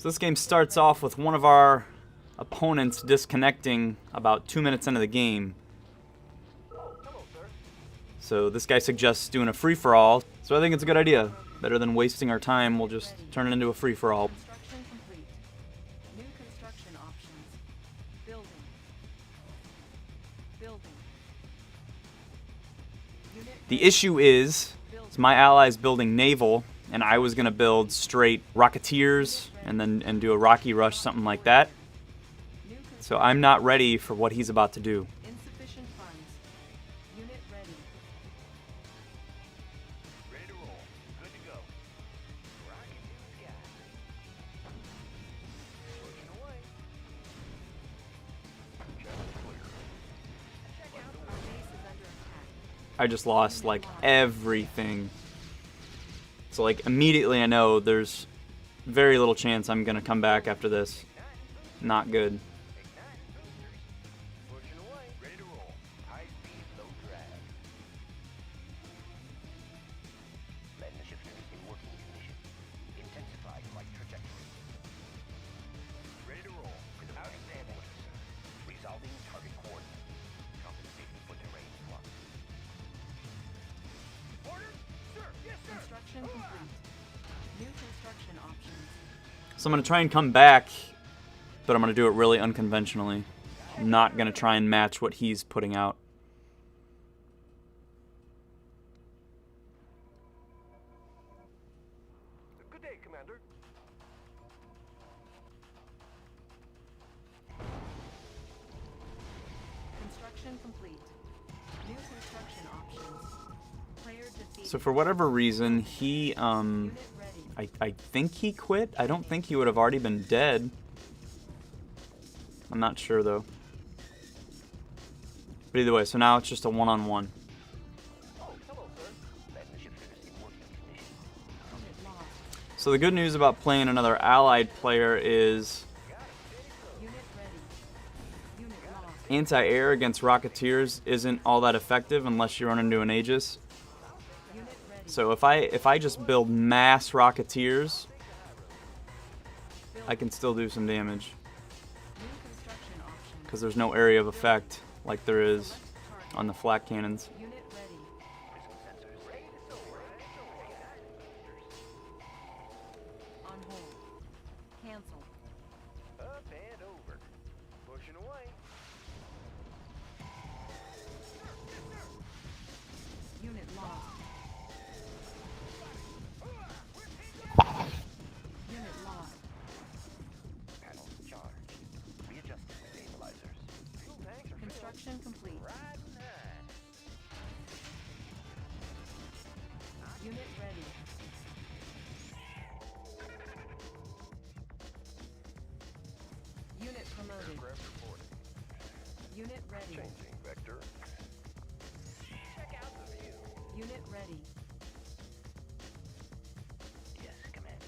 So this game starts off with one of our opponents disconnecting about 2 minutes into the game. So this guy suggests doing a free-for-all, so I think it's a good idea. Better than wasting our time, we'll just turn it into a free-for-all. Construction complete. New construction options. Building. Building. Unit The issue is my ally's building naval, and I was going to build straight Rocketeers and do a Rocky Rush, something like that. So I'm not ready for what he's about to do. insufficient funds. Unit ready. Ready to roll. Good to go. Rocket to the sky. Pushing away. Check clear. Check out our base is under attack. I just lost like everything. So like immediately I know there's very little chance I'm gonna come back after this. Not good. Pushing away. Ready to roll. High speed, low drag. Letting the shifter in working condition. Intensified flight trajectory. Ready to roll. With outstanding orders, sir. Resolving target coordinates. Compensating for terrain flux. Order? Sir, yes, sir. Construction complete. New construction options. So I'm gonna try and come back, but I'm gonna do it really unconventionally. I'm not gonna try and match what he's putting out. Good day, Commander. Construction complete. New construction options. Player defeated. So for whatever reason, he Unit ready. I think he quit. I don't think he would have already been dead. I'm not sure though. But either way, so now it's just a one-on-one. Oh, hello, sir. Letting the shifter in working condition. Unit lost. So the good news about playing another allied player is Unit ready. Unit lost. anti-air against Rocketeers isn't all that effective unless you run into an Aegis. Unit ready. So if I just build mass Rocketeers, I can still do some damage New construction options. because there's no area of effect like there is on the flak cannons. Unit ready. On hold. Cancel. Up and over. Pushing away. Unit lost. Unit lost. Panels charged. Readjusting stabilizers. Fuel tanks are Construction complete. riding high. Unit ready. Unit promoted. Aircraft reporting. Unit ready. Changing vector. Check out the view. Unit ready. Yes, Commander.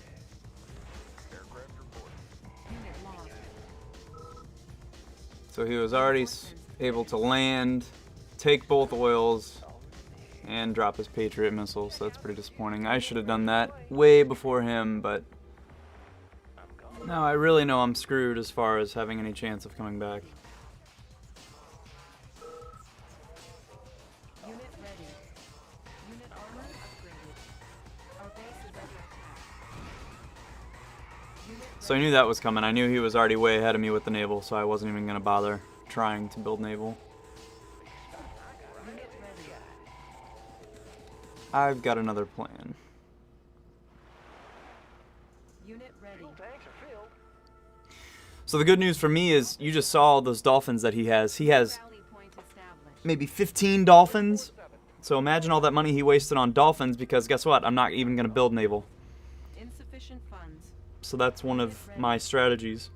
Aircraft reporting. Unit lost. So he was already able to land, take both oils, and drop his Patriot missile, so that's pretty disappointing. I should have done that way before him, but now I really know I'm screwed as far as having any chance of coming back. Unit ready. Unit armor upgraded. Our base is under attack. Unit So I knew that was coming. I knew he was already way ahead of me with the naval, so I wasn't even going to bother trying to build naval. Unit ready. I've got another plan. Unit ready. Fuel tanks are filled. So the good news for me is you just saw those dolphins that he has. He has Rally point established. maybe 15 dolphins. So imagine all that money he wasted on dolphins because guess what? I'm not even going to build naval. Insufficient funds. So that's one of my strategies.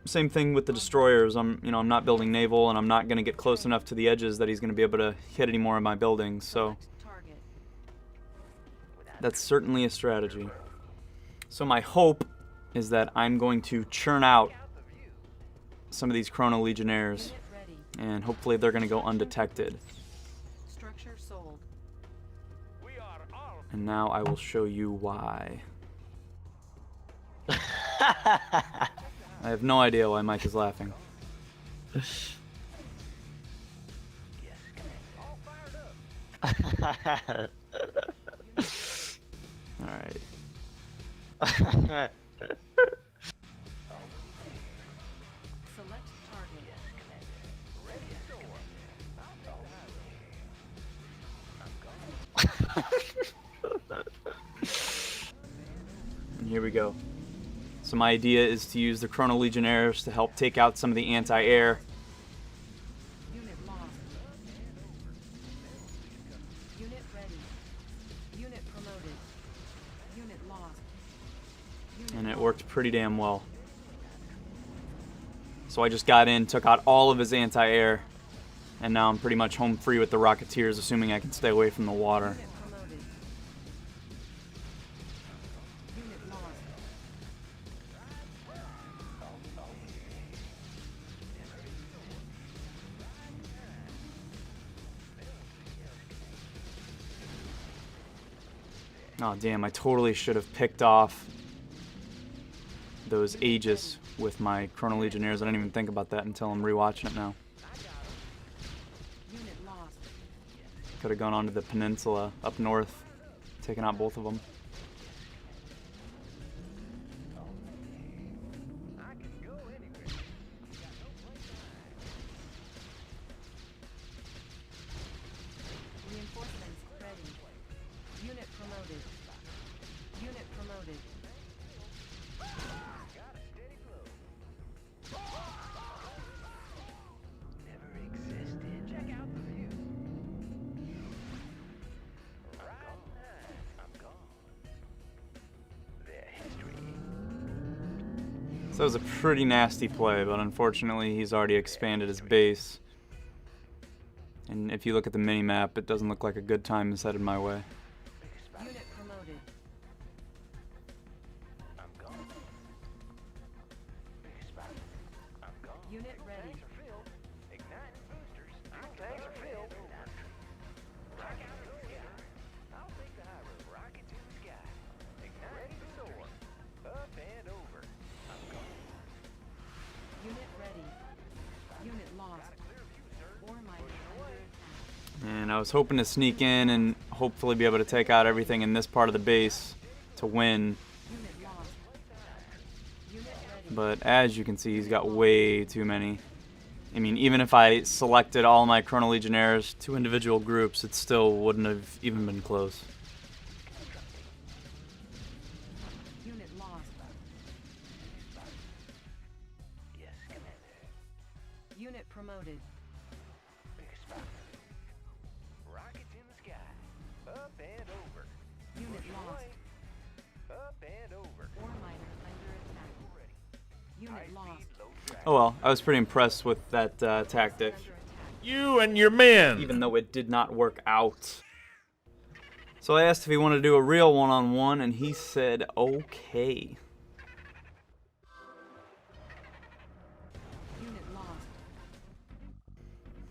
Same thing with the destroyers. I'm not building naval and I'm not going to get close enough to the edges that he's going to be able to hit any more of my buildings. So Select target. that's certainly a strategy. So my hope is that I'm going to churn out some of these Chrono legionnaires Unit ready. and hopefully they're going to go undetected. Structure sold. We are all And now I will show you why. I have no idea why Mike is laughing. Yes, Commander. Alright. Select target. And here we go. So my idea is to use the Chrono Legionnaires to help take out some of the anti-air. Unit lost. Unit ready. Unit promoted. Unit lost. And it worked pretty damn well. So I just got in, took out all of his anti-air, and now I'm pretty much home free with the Rocketeers, assuming I can stay away from the water. Unit promoted. Unit lost. Oh damn, I totally should have picked off those Aegis with my Chrono Legionnaires. I didn't even think about that until I'm rewatching it now. Unit lost. Could have gone onto the peninsula up north, taken out both of them. Reinforcements ready. Unit promoted. Unit promoted. Never existed. Check out the view. I'm gone. Their history. So that was a pretty nasty play, but unfortunately he's already expanded his base. And if you look at the mini-map, it doesn't look like a good time is headed my way. Unit promoted. I'm gone. Big spot. I'm gone. Unit ready. Tanks are filled. Igniting boosters. Tanks are filled. Rocket to the sky. I'll take the high road. Rocket to the sky. Igniting the door. Up and over. I'm gone. Unit ready. Unit lost. Ore miner under attack. And I was hoping to sneak in and hopefully be able to take out everything in this part of the base to win. Unit lost. Unit ready. But as you can see, he's got way too many. I mean, even if I selected all my Chrono Legionnaires to individual groups, it still wouldn't have even been close. Unit lost. Yes, Commander. Unit promoted. Big spot. Rockets in the sky. Up and over. Unit lost. Up and over. Ore miner under attack. Unit lost. Low drag. Oh well, I was pretty impressed with that tactic, Under attack. You and your men. even though it did not work out. So I asked if he wanted to do a real one-on-one, and he said okay. Unit lost.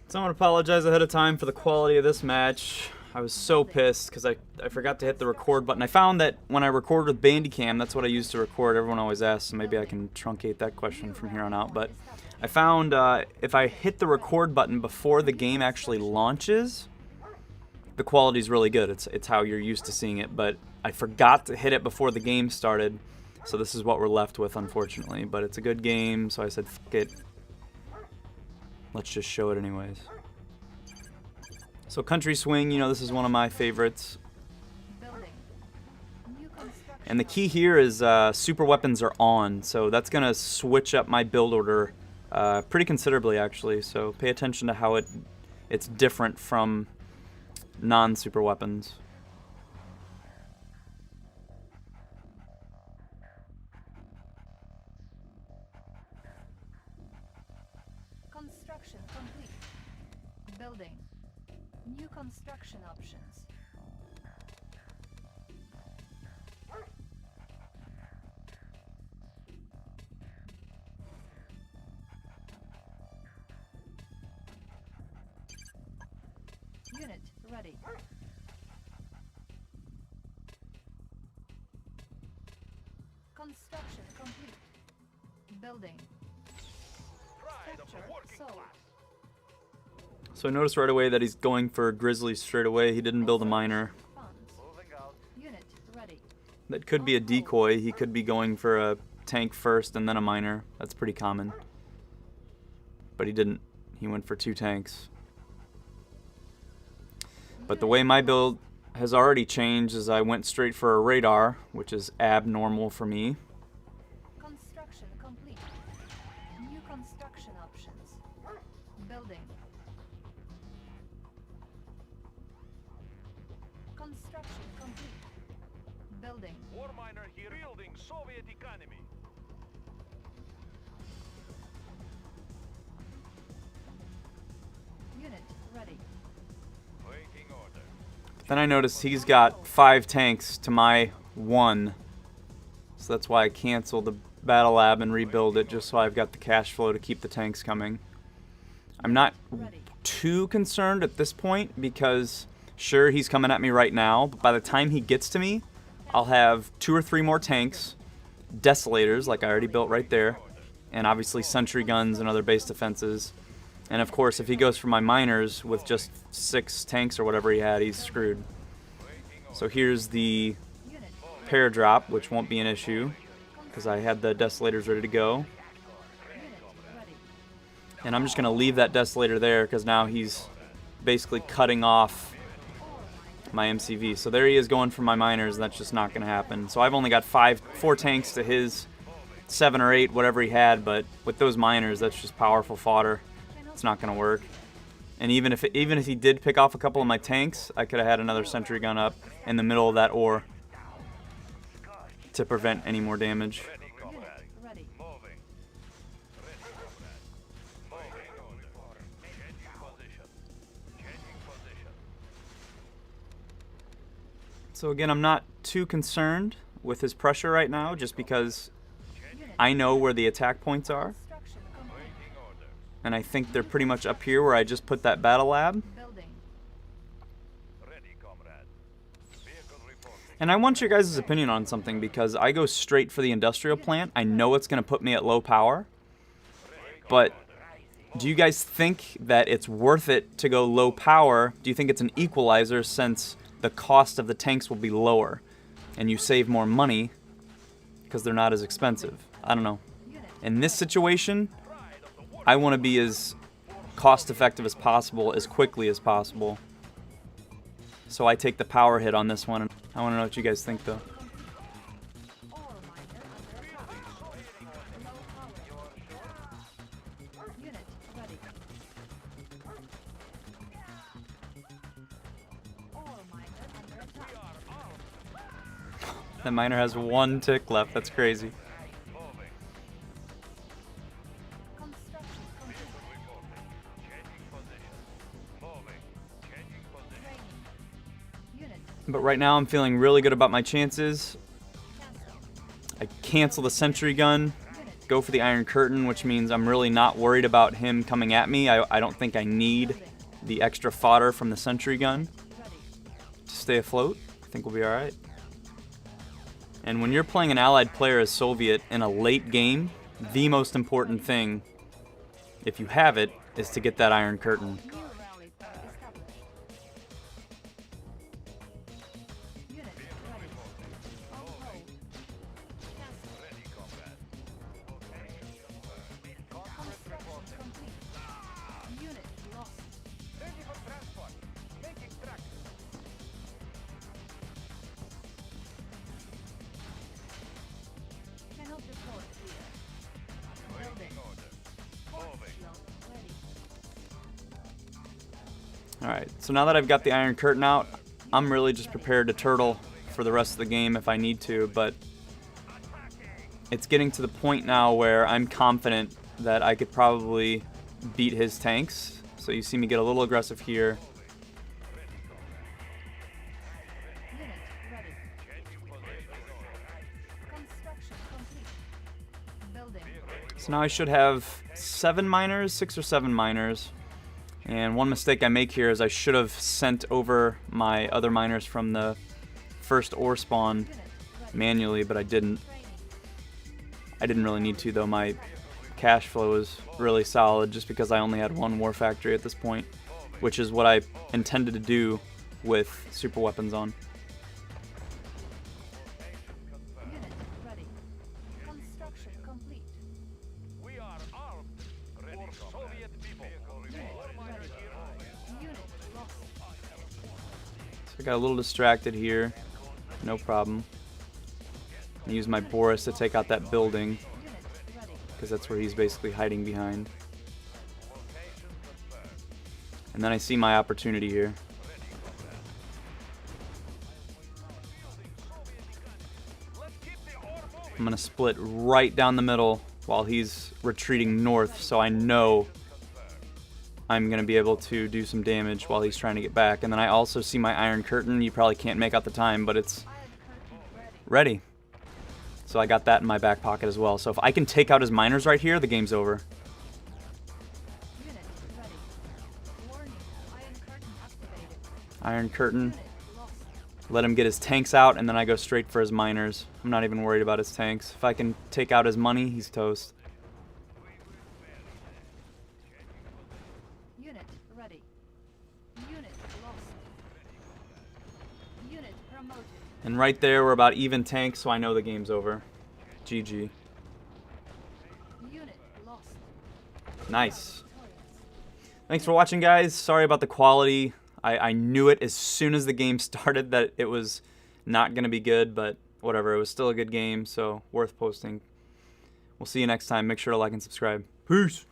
So I'm gonna apologize ahead of time for the quality of this match. I was so pissed because I forgot to hit the record button. I found that when I record with Bandicam, that's what I use to record. Everyone always asks, so maybe I can truncate that question from here on out. But I found if I hit the record button before the game actually launches, the quality's really good. It's how you're used to seeing it. But I forgot to hit it before the game started, so this is what we're left with, unfortunately. But it's a good game, so I said, fuck it. Let's just show it anyways. So Country Swing, you know, this is one of my favorites. Building. New construction. And the key here is super weapons are on, so that's going to switch up my build order pretty considerably, actually. So pay attention to how it's different from non-super weapons. Construction complete. Building. New construction options. Unit ready. Construction complete. Building. Pride of the Structure working sold. class. So I noticed right away that he's going for Grizzly straight away. He didn't build a miner. Funds. Moving out. Unit ready. That could be a decoy. He could be going for a tank first and then a miner. That's pretty common. But he didn't. He went for 2 tanks. But the way my build has already changed is I went straight for a radar, which is abnormal for me. Construction complete. New construction options. Building. Construction complete. Building. War miner here. Building Soviet economy. Unit ready. Waiting order. Then I noticed he's got 5 tanks to my 1. So that's why I canceled the battle lab and rebuild it, just so I've got the cash flow to keep the tanks coming. I'm not Ready. too concerned at this point because sure, he's coming at me right now, but by the time he gets to me, I'll have 2 or 3 more tanks, desolators like I already built right there, and obviously sentry guns and other base defenses. And of course, if he goes for my miners with just 6 tanks or whatever he had, he's screwed. So here's the Unit pair drop, which won't be an issue because I had the desolators ready to go. unit ready. And I'm just going to leave that desolator there because now he's basically cutting off my MCV. So there he is going for my miners, and that's just not going to happen. So I've only got 4 tanks to his 7 or 8, whatever he had, but with those miners, that's just powerful fodder. It's not going to work. And even if he did pick off a couple of my tanks, I could have had another sentry gun up in the middle of that ore to prevent any more damage. Ready, Unit comrade. ready. Moving. Ready, comrade. Moving order. Changing position. Changing position. So again, I'm not too concerned with his pressure right now, just because Unit I know where the attack points are. construction complete. Waiting order. And I think they're pretty much up here where I just put that battle lab. Building. Ready, comrade. Vehicle reporting. And I want your guys' opinion on something because I go straight for the industrial plant. I know it's going to put me at low power. But do you guys think that it's worth it to go low power? Do you think it's an equalizer since the cost of the tanks will be lower and you save more money because they're not as expensive? I don't know. Unit In this situation, I want to be as cost effective as possible, as quickly as possible. So I take the power hit on this one. I want to know what you guys think though. ore miner under attack. Low power. Unit ready. Ore miner under attack. That miner has 1 tick left. That's crazy. Moving. Construction complete. Reporting. Changing position. Moving. Changing position. Training. Unit But right now I'm feeling really good about my chances. cancel. I cancel the sentry gun, Unit go for the iron curtain, which means I'm really not worried about him coming at me. I don't think I need the extra fodder from the sentry gun ready. to stay afloat. I think we'll be alright. And when you're playing an allied player as Soviet in a late game, the most important thing, if you have it, is to get that iron curtain. New rally point established. Unit ready. On hold. Cancel. Ready, comrade. Construction complete. Unit lost. Ready for transport. Making track. Cannot report here. Building. Order. Port Moving. slow ready. Alright, so now that I've got the iron curtain out, I'm really just prepared to turtle for the rest of the game if I need to, but it's getting to the point now where I'm confident that I could probably beat his tanks. So you see me get a little aggressive here. Unit ready. Construction complete. Building. So now I should have 7 miners, 6 or 7 miners. And one mistake I make here is I should have sent over my other miners from the first ore spawn Unit ready. manually, but I didn't. Training. I didn't really need to, though. My cash flow is really solid just because I only had one war factory at this point, which is what I intended to do with super weapons on. Unit ready. Construction complete. We are armed. Ready for Soviet people. Unit ready. Unit lost. So I got a little distracted here. No problem. Use my Boris to take out that building, Unit ready. because that's where he's basically hiding behind. And then I see my opportunity here. I'm going to split right down the middle while he's retreating north, so I know I'm going to be able to do some damage while he's trying to get back. And then I also see my Iron Curtain. You probably can't make out the time, but it's Iron curtain ready. ready. So I got that in my back pocket as well. So if I can take out his miners right here, the game's over. Unit ready. Warning. Iron curtain activated. Iron Curtain. Unit lost. Let him get his tanks out, and then I go straight for his miners. I'm not even worried about his tanks. If I can take out his money, he's toast. Unit ready. Unit lost. Unit promoted. And right there, we're about even tanks, so I know the game's over. GG. Unit lost. Nice. Thanks for watching, guys. Sorry about the quality. I knew it as soon as the game started that it was not going to be good, but whatever. It was still a good game, so worth posting. We'll see you next time. Make sure to like and subscribe. Peace.